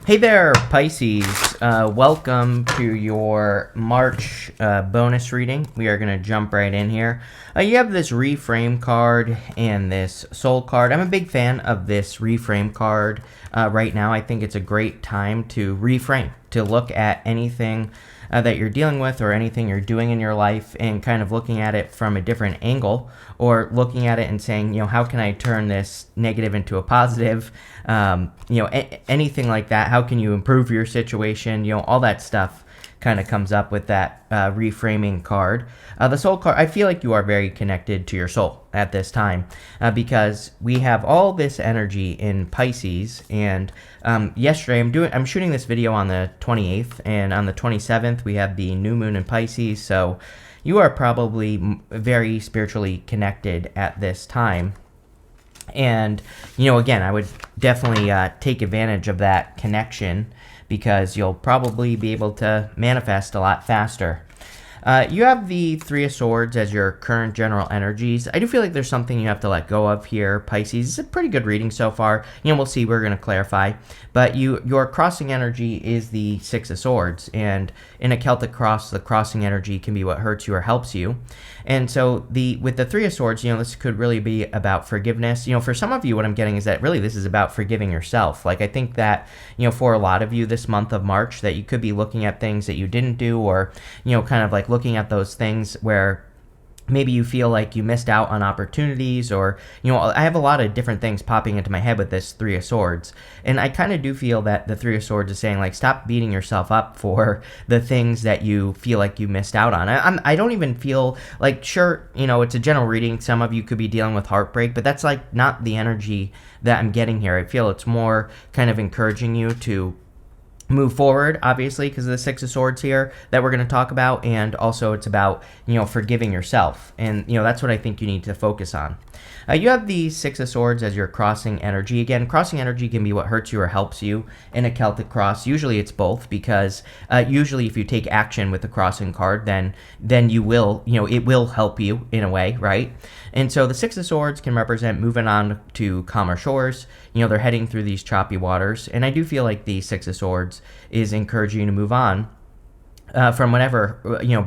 Hey there, Pisces. Welcome to your March bonus reading. We are going to jump right in here. You have this reframe card and this soul card. I'm a big fan of this reframe card right now. I think it's a great time to reframe, to look at anything that you're dealing with or anything you're doing in your life and kind of looking at it from a different angle, or looking at it and saying, how can I turn this negative into a positive? Anything like that. How can you improve your situation? All that stuff kind of comes up with that reframing card. The soul card, I feel like you are very connected to your soul at this time because we have all this energy in Pisces. And yesterday I'm shooting this video on the 28th, and on the 27th we have the new moon in Pisces. So you are probably very spiritually connected at this time. And, again, I would definitely take advantage of that connection because you'll probably be able to manifest a lot faster. You have the Three of Swords as your current general energies. I do feel like there's something you have to let go of here, Pisces. It's a pretty good reading so far. We'll see. We're going to clarify. But your crossing energy is the Six of Swords. And in a Celtic cross, the crossing energy can be what hurts you or helps you. And so with the Three of Swords, this could really be about forgiveness. For some of you, what I'm getting is that really this is about forgiving yourself. Like, I think that, for a lot of you this month of March, that you could be looking at things that you didn't do, or, kind of like looking at those things where maybe you feel like you missed out on opportunities, or, I have a lot of different things popping into my head with this Three of Swords. And I kind of do feel that the Three of Swords is saying, like, stop beating yourself up for the things that you feel like you missed out on. I don't even feel like, sure, it's a general reading. Some of you could be dealing with heartbreak, but that's like not the energy that I'm getting here. I feel it's more kind of encouraging you to move forward, obviously, because of the Six of Swords here that we're going to talk about, and also it's about forgiving yourself, and that's what I think you need to focus on. You have the Six of Swords as your crossing energy. Again, crossing energy can be what hurts you or helps you in a Celtic cross. Usually it's both, because usually if you take action with the crossing card, then you will, it will help you in a way, right? And so the Six of Swords can represent moving on to calmer shores. They're heading through these choppy waters, and I do feel like the Six of Swords is encouraging you to move on from whatever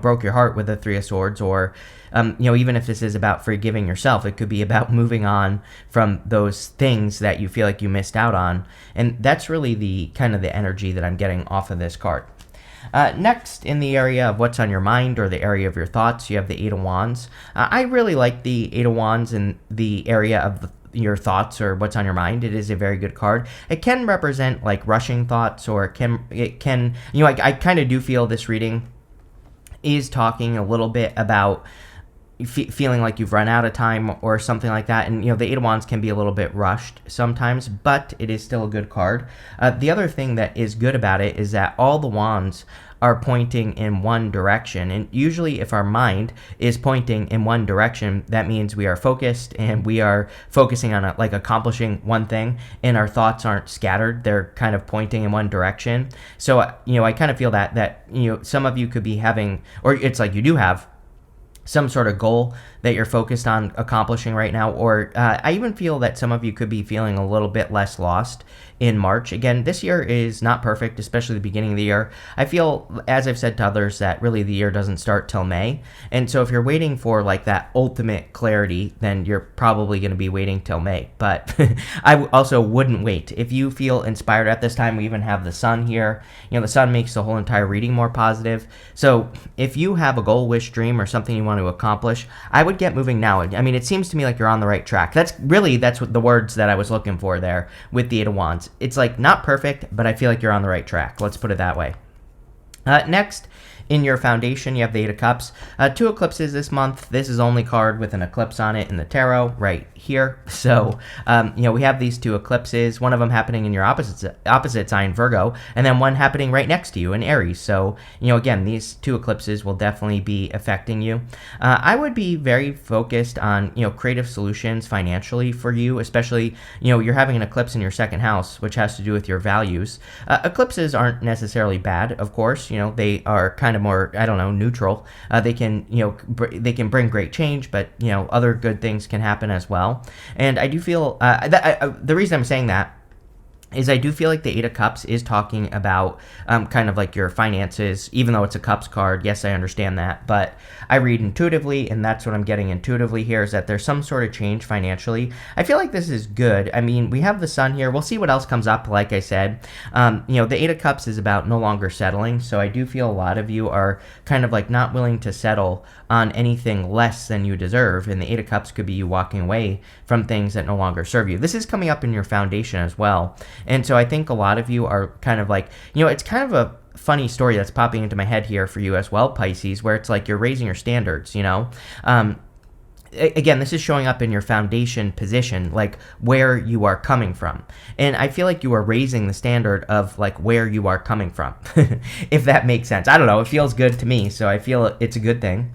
broke your heart with the Three of Swords, or even if this is about forgiving yourself, it could be about moving on from those things that you feel like you missed out on. And that's really the kind of the energy that I'm getting off of this card. Next, in the area of what's on your mind, or the area of your thoughts, you have the Eight of Wands. I really like the Eight of Wands in the area of your thoughts, or what's on your mind. It is a very good card. It can represent like rushing thoughts, or it can I kind of do feel this reading is talking a little bit about feeling like you've run out of time or something like that. And the Eight of Wands can be a little bit rushed sometimes, but it is still a good card. The other thing that is good about it is that all the wands are pointing in one direction, and usually if our mind is pointing in one direction, that means we are focused, and we are focusing on like accomplishing one thing, and our thoughts aren't scattered. They're kind of pointing in one direction. So I kind of feel that some of you could be having, or it's like you do have some sort of goal that you're focused on accomplishing right now, or I even feel that some of you could be feeling a little bit less lost in March. Again, this year is not perfect, especially the beginning of the year. I feel, as I've said to others, that really the year doesn't start till May, and so if you're waiting for like that ultimate clarity, then you're probably going to be waiting till May. But I also wouldn't wait. If you feel inspired at this time, we even have the sun here. The sun makes the whole entire reading more positive. So if you have a goal, wish, dream, or something you want to accomplish, I would get moving now. I mean, it seems to me like you're on the right track. That's what the words that I was looking for there with the Eight of Wands. It's like not perfect, but I feel like you're on the right track. Let's put it that way. Next, in your foundation, you have the Eight of Cups. 2 eclipses this month. This is only card with an eclipse on it in the tarot right here. So, we have these 2 eclipses, one of them happening in your opposite sign, Virgo, and then one happening right next to you in Aries. So, again, these 2 eclipses will definitely be affecting you. I would be very focused on, creative solutions financially for you, especially, you're having an eclipse in your second house, which has to do with your values. Eclipses aren't necessarily bad, of course. They are kind of more, neutral. They can, they can bring great change, but, other good things can happen as well. And I do feel, the reason I'm saying that is I do feel like the Eight of Cups is talking about kind of like your finances, even though it's a Cups card. Yes, I understand that, but I read intuitively, and that's what I'm getting intuitively here, is that there's some sort of change financially. I feel like this is good. I mean, we have the Sun here. We'll see what else comes up, like I said. The Eight of Cups is about no longer settling, so I do feel a lot of you are kind of like not willing to settle on anything less than you deserve, and the Eight of Cups could be you walking away from things that no longer serve you. This is coming up in your foundation as well. And so I think a lot of you are kind of like, it's kind of a funny story that's popping into my head here for you as well, Pisces, where it's like you're raising your standards, Again, this is showing up in your foundation position, like where you are coming from. And I feel like you are raising the standard of like where you are coming from, if that makes sense. I don't know. It feels good to me, so I feel it's a good thing.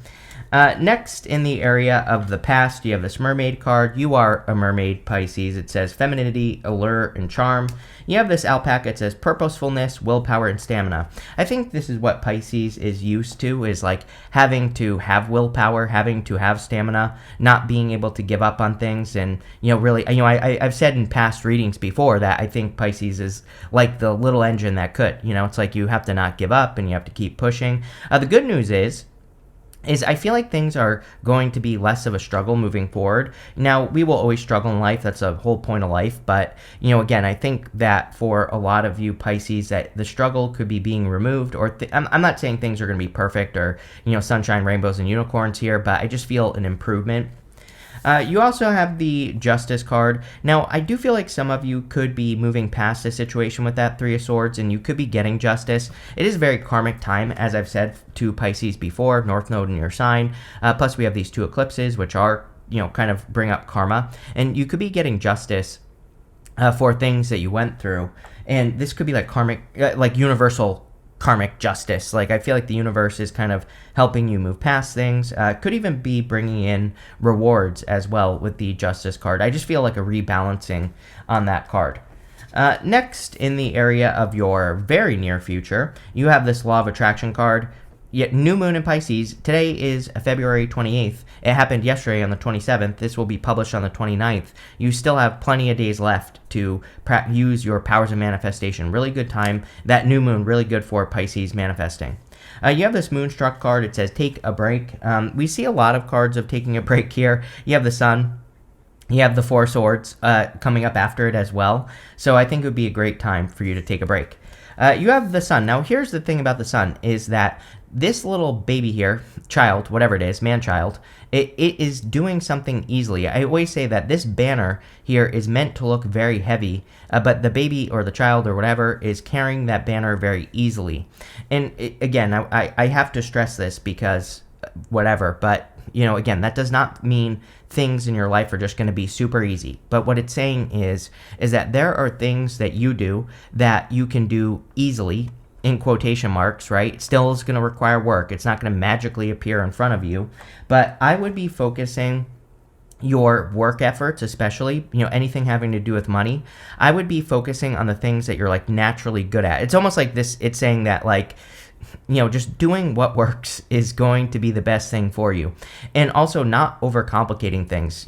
Next, in the area of the past, you have this mermaid card. You are a mermaid, Pisces. It says femininity, allure, and charm. You have this alpaca. It says purposefulness, willpower, and stamina. I think this is what Pisces is used to, is like having to have willpower, having to have stamina, not being able to give up on things. And, really, I've said in past readings before that I think Pisces is like the little engine that could. It's like you have to not give up and you have to keep pushing. The good news is I feel like things are going to be less of a struggle moving forward. Now, we will always struggle in life. That's a whole point of life. But, again, I think that for a lot of you Pisces, that the struggle could be being removed. Or I'm not saying things are going to be perfect or, sunshine, rainbows, and unicorns here, but I just feel an improvement. You also have the Justice card. Now, I do feel like some of you could be moving past a situation with that Three of Swords, and you could be getting justice. It is a very karmic time, as I've said to Pisces before, North Node in your sign. Plus, we have these two eclipses, which are, kind of bring up karma. And you could be getting justice for things that you went through. And this could be like karmic, like universal karmic justice. Like I feel like the universe is kind of helping you move past things. Could even be bringing in rewards as well with the Justice card. I just feel like a rebalancing on that card. Next, in the area of your very near future, you have this Law of Attraction card. Yet new moon in Pisces. Today is February 28th. It happened yesterday on the 27th. This will be published on the 29th. You still have plenty of days left to use your powers of manifestation. Really good time. That new moon, really good for Pisces manifesting. You have this Moonstruck card. It says take a break. We see a lot of cards of taking a break here. You have the Sun. You have the Four Swords coming up after it as well. So I think it would be a great time for you to take a break. You have the Sun. Now, here's the thing about the Sun is that this little baby here, child, whatever it is, man-child, it is doing something easily. I always say that this banner here is meant to look very heavy, but the baby or the child or whatever is carrying that banner very easily. And again, I have to stress this because whatever, but again, that does not mean things in your life are just going to be super easy. But what it's saying is that there are things that you do that you can do easily, in quotation marks, right? It still is going to require work. It's not going to magically appear in front of you. But I would be focusing your work efforts, especially, anything having to do with money. I would be focusing on the things that you're like naturally good at. It's almost like this, it's saying that like, just doing what works is going to be the best thing for you. And also not overcomplicating things.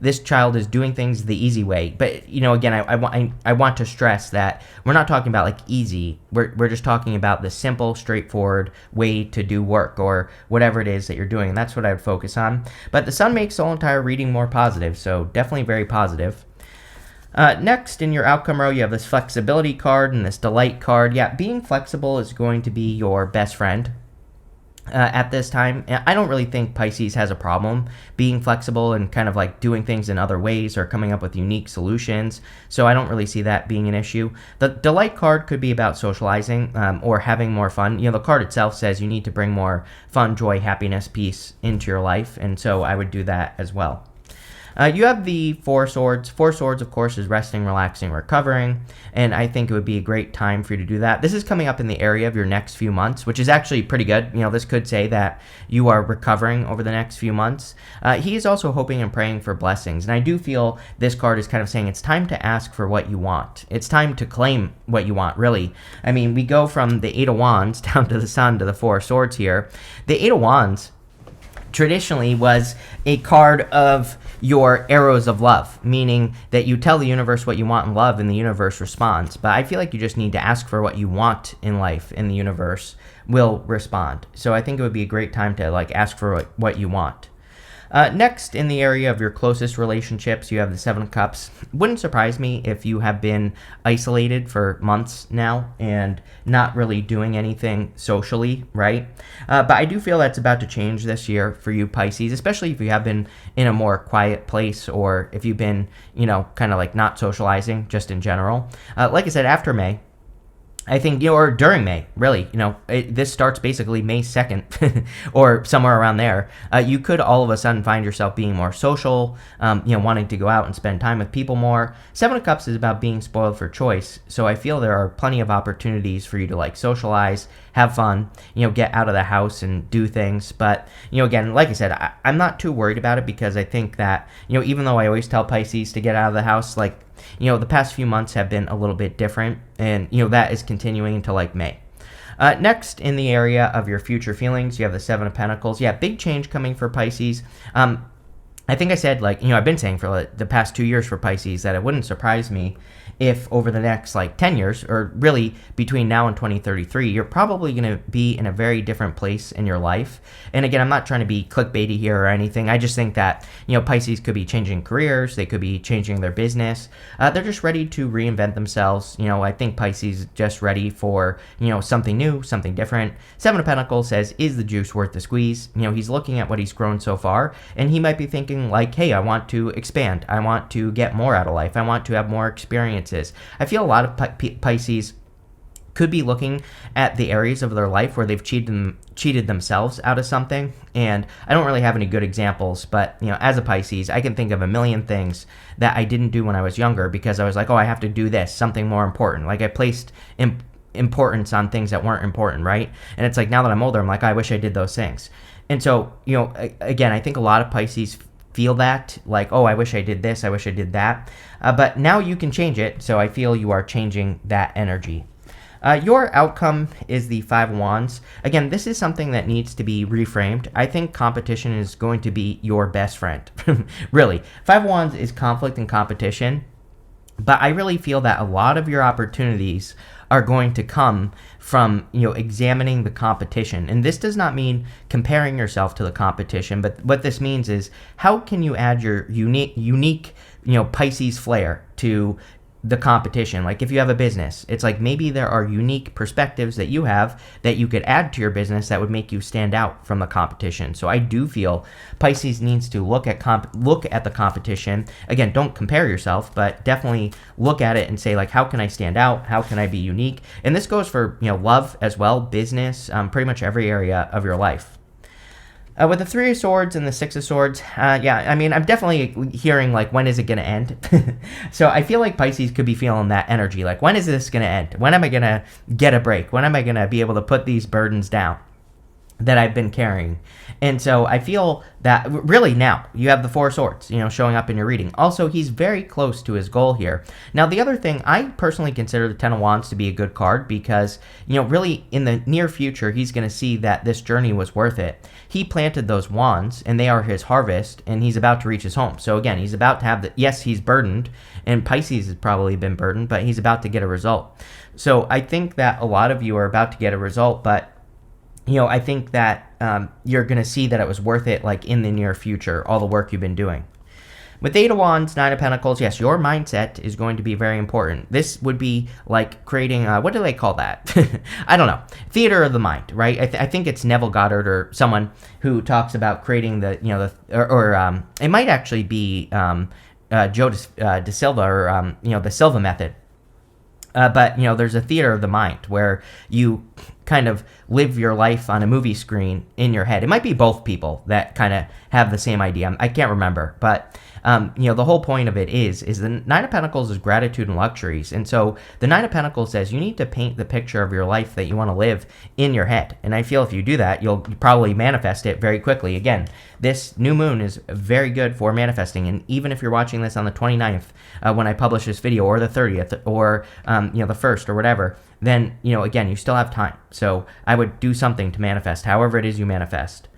This child is doing things the easy way. But, again, I want to stress that we're not talking about like easy. We're just talking about the simple, straightforward way to do work or whatever it is that you're doing. And that's what I would focus on. But the Sun makes the whole entire reading more positive. So definitely very positive. Next, in your outcome row, you have this flexibility card and this delight card. Yeah, being flexible is going to be your best friend at this time. I don't really think Pisces has a problem being flexible and kind of like doing things in other ways or coming up with unique solutions. So I don't really see that being an issue. The delight card could be about socializing or having more fun. The card itself says you need to bring more fun, joy, happiness, peace into your life. And so I would do that as well. You have the Four Swords. Four Swords, of course, is resting, relaxing, recovering, and I think it would be a great time for you to do that. This is coming up in the area of your next few months, which is actually pretty good. This could say that you are recovering over the next few months. He is also hoping and praying for blessings, and I do feel this card is kind of saying it's time to ask for what you want. It's time to claim what you want, really. I mean, we go from the Eight of Wands down to the Sun to the Four Swords here. The Eight of Wands traditionally was a card of your arrows of love, meaning that you tell the universe what you want in love and the universe responds. But I feel like you just need to ask for what you want in life and the universe will respond. So I think it would be a great time to like ask for what you want. Next, in the area of your closest relationships, you have the Seven of Cups. Wouldn't surprise me if you have been isolated for months now and not really doing anything socially, right? But I do feel that's about to change this year for you, Pisces, especially if you have been in a more quiet place or if you've been, kind of like not socializing just in general. Like I said, after May, I think, or during May, really, this starts basically May 2nd or somewhere around there. You could all of a sudden find yourself being more social, wanting to go out and spend time with people more. Seven of Cups is about being spoiled for choice. So I feel there are plenty of opportunities for you to like socialize, have fun, get out of the house and do things. But, again, like I said, I'm not too worried about it because I think that, even though I always tell Pisces to get out of the house, like, the past few months have been a little bit different, and, that is continuing into, like, May. Next, in the area of your future feelings, you have the Seven of Pentacles. Yeah, big change coming for Pisces. I think I said, I've been saying for the past 2 years for Pisces that it wouldn't surprise me if over the next, 10 years, or really between now and 2033, you're probably going to be in a very different place in your life. And again, I'm not trying to be clickbaity here or anything. I just think that, Pisces could be changing careers. They could be changing their business. They're just ready to reinvent themselves. I think Pisces is just ready for, something new, something different. Seven of Pentacles says, is the juice worth the squeeze? He's looking at what he's grown so far, and he might be thinking, like, hey, I want to expand. I want to get more out of life. I want to have more experiences. I feel a lot of Pisces could be looking at the areas of their life where they've cheated themselves out of something. And I don't really have any good examples, but, as a Pisces, I can think of a million things that I didn't do when I was younger because I was like, oh, I have to do this, something more important. Like I placed importance on things that weren't important, right? And it's like now that I'm older, I'm like, I wish I did those things. And so, again, I think a lot of Pisces feel that, like, oh, I wish I did this, I wish I did that. But now you can change it, so I feel you are changing that energy. Your outcome is the Five of Wands. Again, this is something that needs to be reframed. I think competition is going to be your best friend. Really. Five of Wands is conflict and competition. But I really feel that a lot of your opportunities are going to come from, examining the competition. And this does not mean comparing yourself to the competition, but what this means is how can you add your unique, Pisces flair to the competition. Like if you have a business, it's like maybe there are unique perspectives that you have that you could add to your business that would make you stand out from the competition. So I do feel Pisces needs to look at the competition. Again, don't compare yourself, but definitely look at it and say, like, how can I stand out? How can I be unique? And this goes for, love as well, business, pretty much every area of your life. With the Three of Swords and the Six of Swords, I'm definitely hearing, like, when is it going to end? So I feel like Pisces could be feeling that energy. Like, when is this going to end? When am I going to get a break? When am I going to be able to put these burdens down that I've been carrying? And so I feel that really now you have the Four of Swords, showing up in your reading. Also, he's very close to his goal here. Now, the other thing, I personally consider the Ten of Wands to be a good card because, really in the near future, he's going to see that this journey was worth it. He planted those wands and they are his harvest and he's about to reach his home. So again, he's about to have yes, he's burdened and Pisces has probably been burdened, but he's about to get a result. So I think that a lot of you are about to get a result, but I think that you're going to see that it was worth it, like, in the near future, all the work you've been doing. With Eight of Wands, Nine of Pentacles, yes, your mindset is going to be very important. This would be like creating, what do they call that? I don't know. Theater of the mind, right? I think it's Neville Goddard or someone who talks about creating the, it might actually be Joe De Silva or, the Silva method. But there's a theater of the mind where you kind of live your life on a movie screen in your head. It might be both people that kind of have the same idea. I can't remember, but the whole point of it is the Nine of Pentacles is gratitude and luxuries. And so the Nine of Pentacles says you need to paint the picture of your life that you want to live in your head. And I feel if you do that, you'll probably manifest it very quickly. Again, this new moon is very good for manifesting. And even if you're watching this on the 29th, when I publish this video, or the 30th, or, the 1st, or whatever, then, again, you still have time. So I would do something to manifest, however it is you manifest.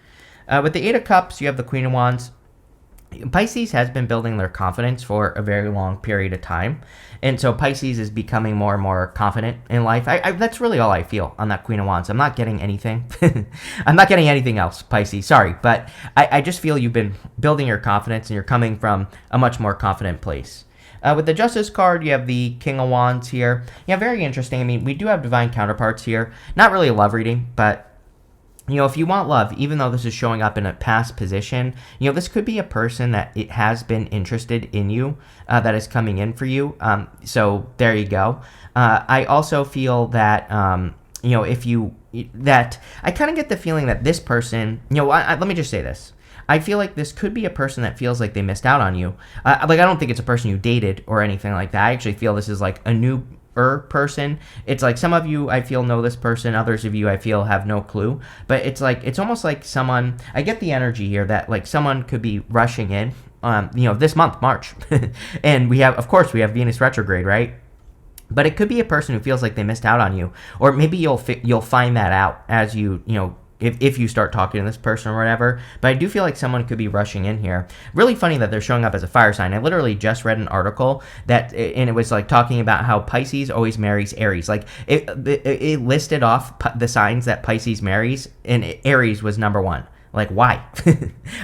With the Eight of Cups, you have the Queen of Wands. Pisces has been building their confidence for a very long period of time. And so Pisces is becoming more and more confident in life. That's really all I feel on that Queen of Wands. I'm not getting anything. I'm not getting anything else, Pisces. Sorry. But I just feel you've been building your confidence and you're coming from a much more confident place. With the Justice card, you have the King of Wands here. Yeah, very interesting. I mean, we do have divine counterparts here. Not really a love reading, but if you want love, even though this is showing up in a past position, this could be a person that it has been interested in you, that is coming in for you. So there you go. I also feel that, I kind of get the feeling that this person, let me just say this. I feel like this could be a person that feels like they missed out on you. I don't think it's a person you dated or anything like that. I actually feel this is like a new person. It's like some of you I feel know this person, others of you I feel have no clue, but it's almost like someone, I get the energy here that like someone could be rushing in this month, March. And we have Venus retrograde, right? But it could be a person who feels like they missed out on you, or maybe you'll find that out as if you start talking to this person or whatever. But I do feel like someone could be rushing in here. Really funny that they're showing up as a fire sign. I literally just read an article and it was like talking about how Pisces always marries Aries. Like it listed off the signs that Pisces marries, and Aries was number one. Like, why?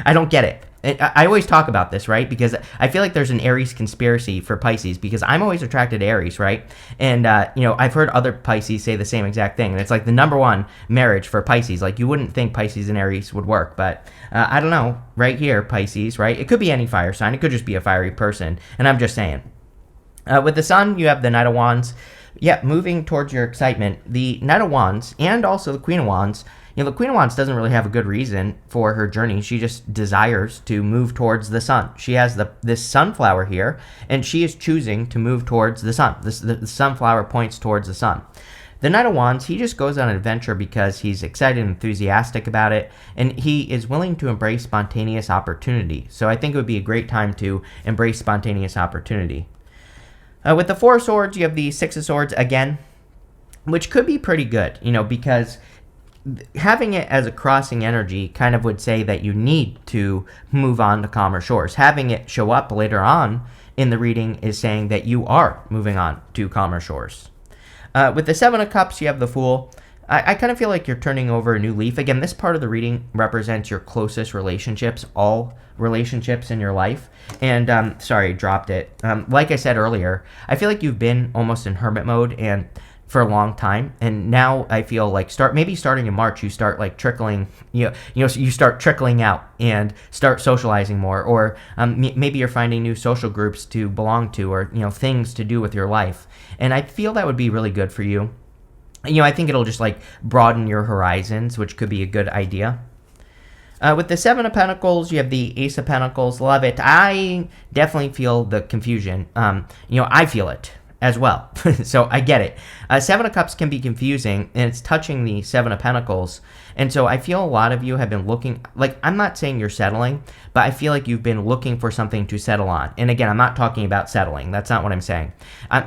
I don't get it. I always talk about this, right? Because I feel like there's an Aries conspiracy for Pisces, because I'm always attracted to Aries, right? And, I've heard other Pisces say the same exact thing. And it's like the number one marriage for Pisces. Like, you wouldn't think Pisces and Aries would work, but I don't know. Right here, Pisces, right? It could be any fire sign. It could just be a fiery person. And I'm just saying. With the Sun, you have the Knight of Wands. Yeah, moving towards your excitement. The Knight of Wands and also the Queen of Wands. The Queen of Wands doesn't really have a good reason for her journey. She just desires to move towards the sun. She has this sunflower here, and she is choosing to move towards the sun. The sunflower points towards the sun. The Knight of Wands, he just goes on an adventure because he's excited and enthusiastic about it, and he is willing to embrace spontaneous opportunity. So I think it would be a great time to embrace spontaneous opportunity. With the Four of Swords, you have the Six of Swords again, which could be pretty good, because having it as a crossing energy kind of would say that you need to move on to calmer shores. Having it show up later on in the reading is saying that you are moving on to calmer shores. With the Seven of Cups, you have the Fool. I kind of feel like you're turning over a new leaf. Again, this part of the reading represents your closest relationships, all relationships in your life. And, sorry, dropped it. Like I said earlier, I feel like you've been almost in hermit mode and for a long time, and now I feel like starting in March, you start like trickling, you start trickling out and start socializing more, or maybe you're finding new social groups to belong to, or things to do with your life, and I feel that would be really good for you. I think it'll just like broaden your horizons, which could be a good idea. With the Seven of Pentacles, you have the Ace of Pentacles. Love it. I definitely feel the confusion. I feel it as well. So I get it. Seven of Cups can be confusing, and it's touching the Seven of Pentacles. And so I feel a lot of you have been looking, like, I'm not saying you're settling, but I feel like you've been looking for something to settle on. And again, I'm not talking about settling. That's not what I'm saying.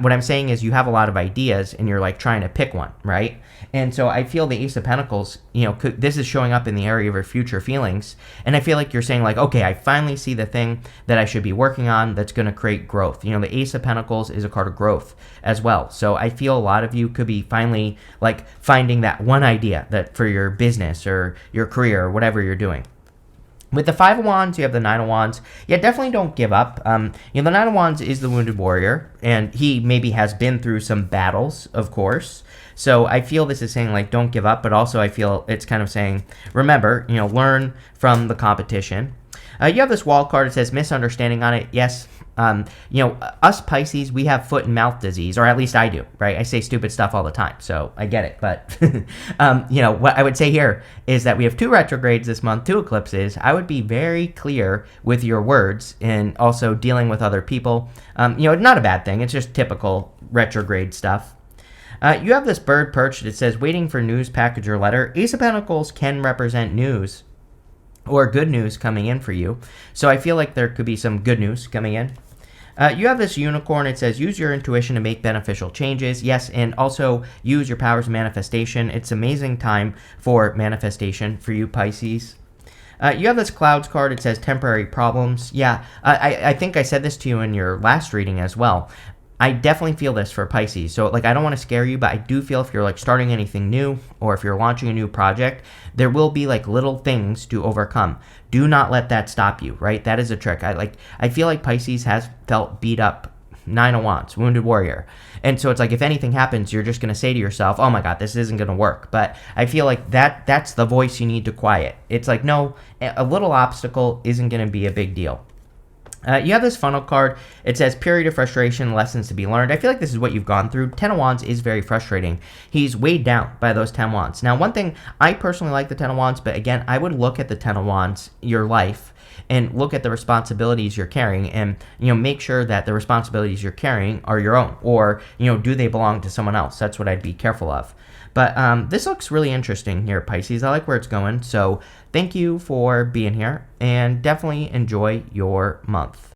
What I'm saying is you have a lot of ideas, and you're like trying to pick one, right? And so I feel the Ace of Pentacles, this is showing up in the area of your future feelings. And I feel like you're saying like, okay, I finally see the thing that I should be working on that's going to create growth. The Ace of Pentacles is a card of growth as well. So I feel a lot of you could be finally like finding that one idea that for your business or your career or whatever you're doing. With the Five of Wands, you have the Nine of Wands. Yeah, definitely don't give up. The Nine of Wands is the wounded warrior, and he maybe has been through some battles, of course. So I feel this is saying, like, don't give up, but also I feel it's kind of saying, remember, learn from the competition. You have this wall card. It says misunderstanding on it. Yes. Us Pisces, we have foot and mouth disease, or at least I do, right? I say stupid stuff all the time, so I get it. But, what I would say here is that we have 2 retrogrades this month, 2 eclipses. I would be very clear with your words and also dealing with other people. Not a bad thing. It's just typical retrograde stuff. You have this bird perched. It says waiting for news, package, or letter. Ace of Pentacles can represent news or good news coming in for you. So I feel like there could be some good news coming in. You have this unicorn. It says use your intuition to make beneficial changes. Yes, and also use your powers of manifestation. It's an amazing time for manifestation for you, Pisces. You have this clouds card. It says temporary problems. Yeah, I think I said this to you in your last reading as well. I definitely feel this for Pisces. So, like, I don't want to scare you, but I do feel if you're, like, starting anything new or if you're launching a new project, there will be, like, little things to overcome. Do not let that stop you, right? That is a trick. I feel like Pisces has felt beat up. Nine of Wands, Wounded Warrior. And so it's like if anything happens, you're just going to say to yourself, oh my God, this isn't going to work. But I feel like that's the voice you need to quiet. It's like, no, a little obstacle isn't going to be a big deal. You have this funnel card. It says period of frustration, lessons to be learned. I feel like this is what you've gone through. 10 of Wands is very frustrating. He's weighed down by those 10 Wands. Now, one thing, I personally like the 10 of Wands, but again, I would look at the 10 of Wands, your life, and look at the responsibilities you're carrying and, make sure that the responsibilities you're carrying are your own, or, do they belong to someone else? That's what I'd be careful of. But this looks really interesting here, Pisces. I like where it's going. So thank you for being here, and definitely enjoy your month.